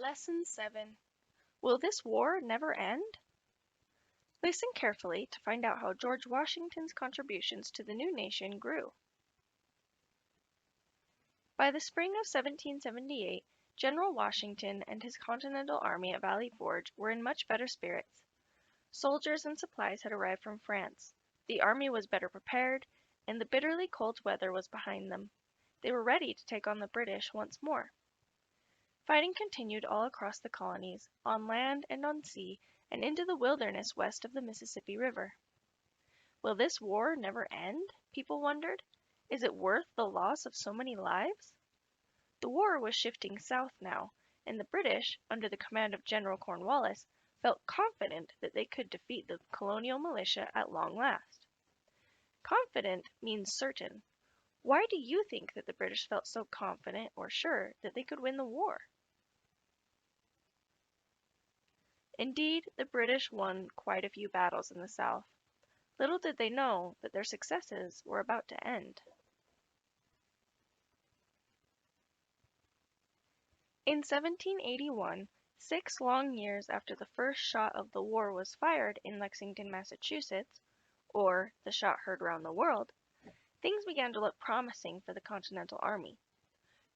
Lesson 7. Will this war never end? Listen carefully to find out how George Washington's contributions to the new nation grew. By the spring of 1778, General Washington and his Continental Army at Valley Forge were in much better spirits. Soldiers and supplies had arrived from France. The army was better prepared, and the bitterly cold weather was behind them. They were ready to take on the British once more. Fighting continued all across the colonies, on land and on sea, and into the wilderness west of the Mississippi River. Will this war never end? People wondered. Is it worth the loss of so many lives? The war was shifting south now, and the British, under the command of General Cornwallis, felt confident that they could defeat the colonial militia at long last. Confident means certain. Why do you think that the British felt so confident or sure that they could win the war? Indeed, the British won quite a few battles in the South. Little did they know that their successes were about to end. In 1781, 6 long years after the first shot of the war was fired in Lexington, Massachusetts, or the shot heard round the world, things began to look promising for the Continental Army.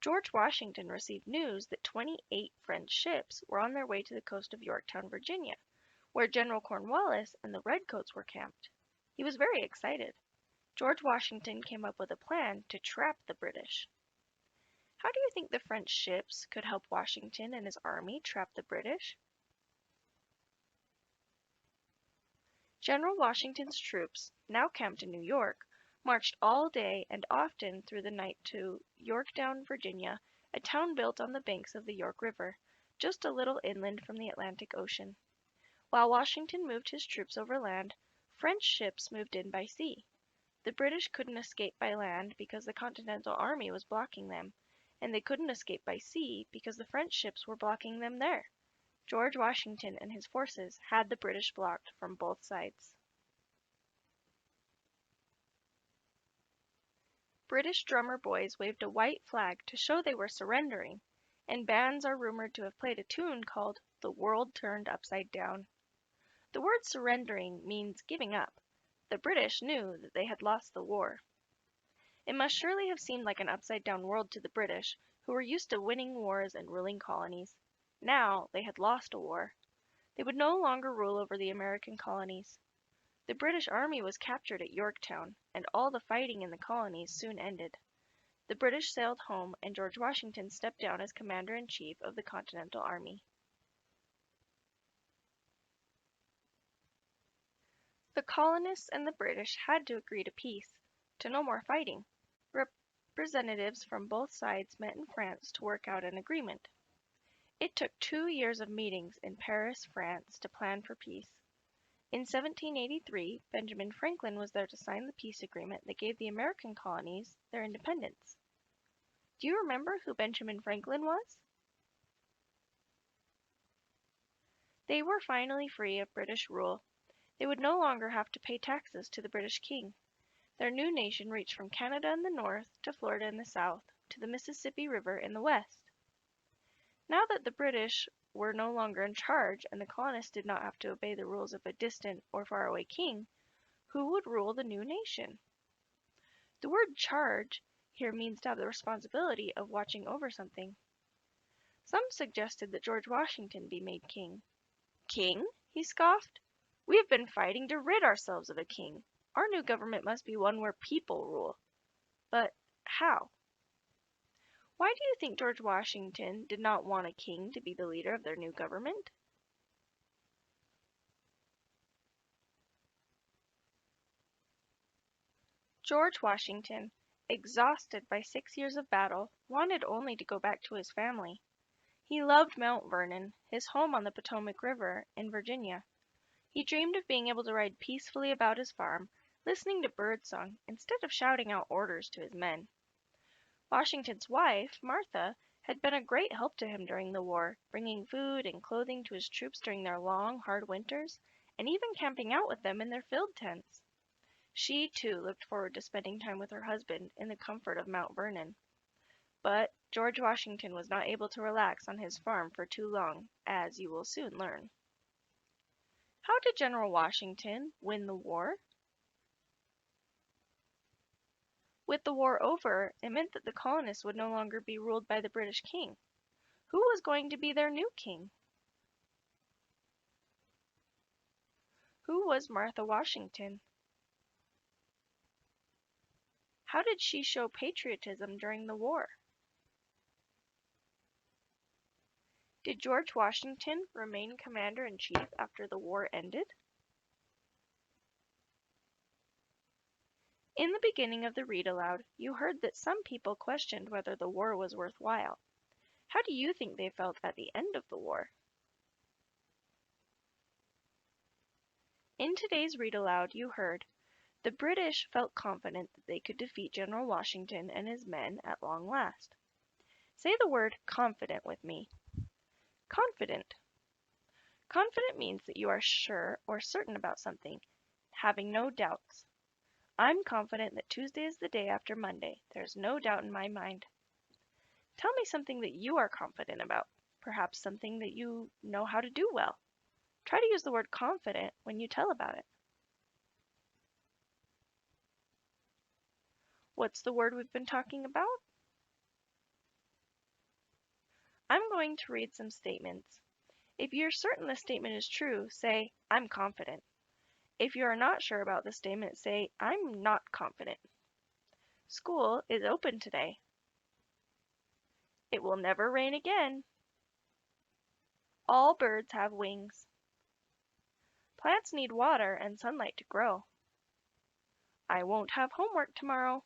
George Washington received news that 28 French ships were on their way to the coast of Yorktown, Virginia, where General Cornwallis and the Redcoats were camped. He was very excited. George Washington came up with a plan to trap the British. How do you think the French ships could help Washington and his army trap the British? General Washington's troops, now camped in New York, marched all day and often through the night to Yorktown, Virginia, a town built on the banks of the York River, just a little inland from the Atlantic Ocean. While Washington moved his troops overland, French ships moved in by sea. The British couldn't escape by land because the Continental Army was blocking them, and they couldn't escape by sea because the French ships were blocking them there. George Washington and his forces had the British blocked from both sides. British drummer boys waved a white flag to show they were surrendering, and bands are rumored to have played a tune called "The World Turned Upside Down." The word surrendering means giving up. The British knew that they had lost the war. It must surely have seemed like an upside-down world to the British, who were used to winning wars and ruling colonies. Now they had lost a war. They would no longer rule over the American colonies. The British army was captured at Yorktown, and all the fighting in the colonies soon ended. The British sailed home, and George Washington stepped down as commander-in-chief of the Continental Army. The colonists and the British had to agree to peace, to no more fighting. Representatives from both sides met in France to work out an agreement. It took 2 years of meetings in Paris, France, to plan for peace. In 1783, Benjamin Franklin was there to sign the peace agreement that gave the American colonies their independence. Do you remember who Benjamin Franklin was? They were finally free of British rule. They would no longer have to pay taxes to the British king. Their new nation reached from Canada in the north to Florida in the south to the Mississippi River in the west. Now that the British were no longer in charge and the colonists did not have to obey the rules of a distant or faraway king, who would rule the new nation? The word charge here means to have the responsibility of watching over something. Some suggested that George Washington be made king. King? He scoffed. We have been fighting to rid ourselves of a king. Our new government must be one where people rule. But how? Why do you think George Washington did not want a king to be the leader of their new government? George Washington, exhausted by 6 years of battle, wanted only to go back to his family. He loved Mount Vernon, his home on the Potomac River in Virginia. He dreamed of being able to ride peacefully about his farm, listening to birdsong instead of shouting out orders to his men. Washington's wife, Martha, had been a great help to him during the war, bringing food and clothing to his troops during their long, hard winters, and even camping out with them in their field tents. She, too, looked forward to spending time with her husband in the comfort of Mount Vernon. But George Washington was not able to relax on his farm for too long, as you will soon learn. How did General Washington win the war? With the war over, it meant that the colonists would no longer be ruled by the British king. Who was going to be their new king? Who was Martha Washington? How did she show patriotism during the war? Did George Washington remain commander-in-chief after the war ended? In the beginning of the read aloud, you heard that some people questioned whether the war was worthwhile. How do you think they felt at the end of the war? In today's read aloud, you heard, the British felt confident that they could defeat General Washington and his men at long last. Say the word confident with me. Confident. Confident means that you are sure or certain about something, having no doubts. I'm confident that Tuesday is the day after Monday. There's no doubt in my mind. Tell me something that you are confident about, perhaps something that you know how to do well. Try to use the word confident when you tell about it. What's the word we've been talking about? I'm going to read some statements. If you're certain the statement is true, say, I'm confident. If you are not sure about the statement, say, I'm not confident. School is open today. It will never rain again. All birds have wings. Plants need water and sunlight to grow. I won't have homework tomorrow.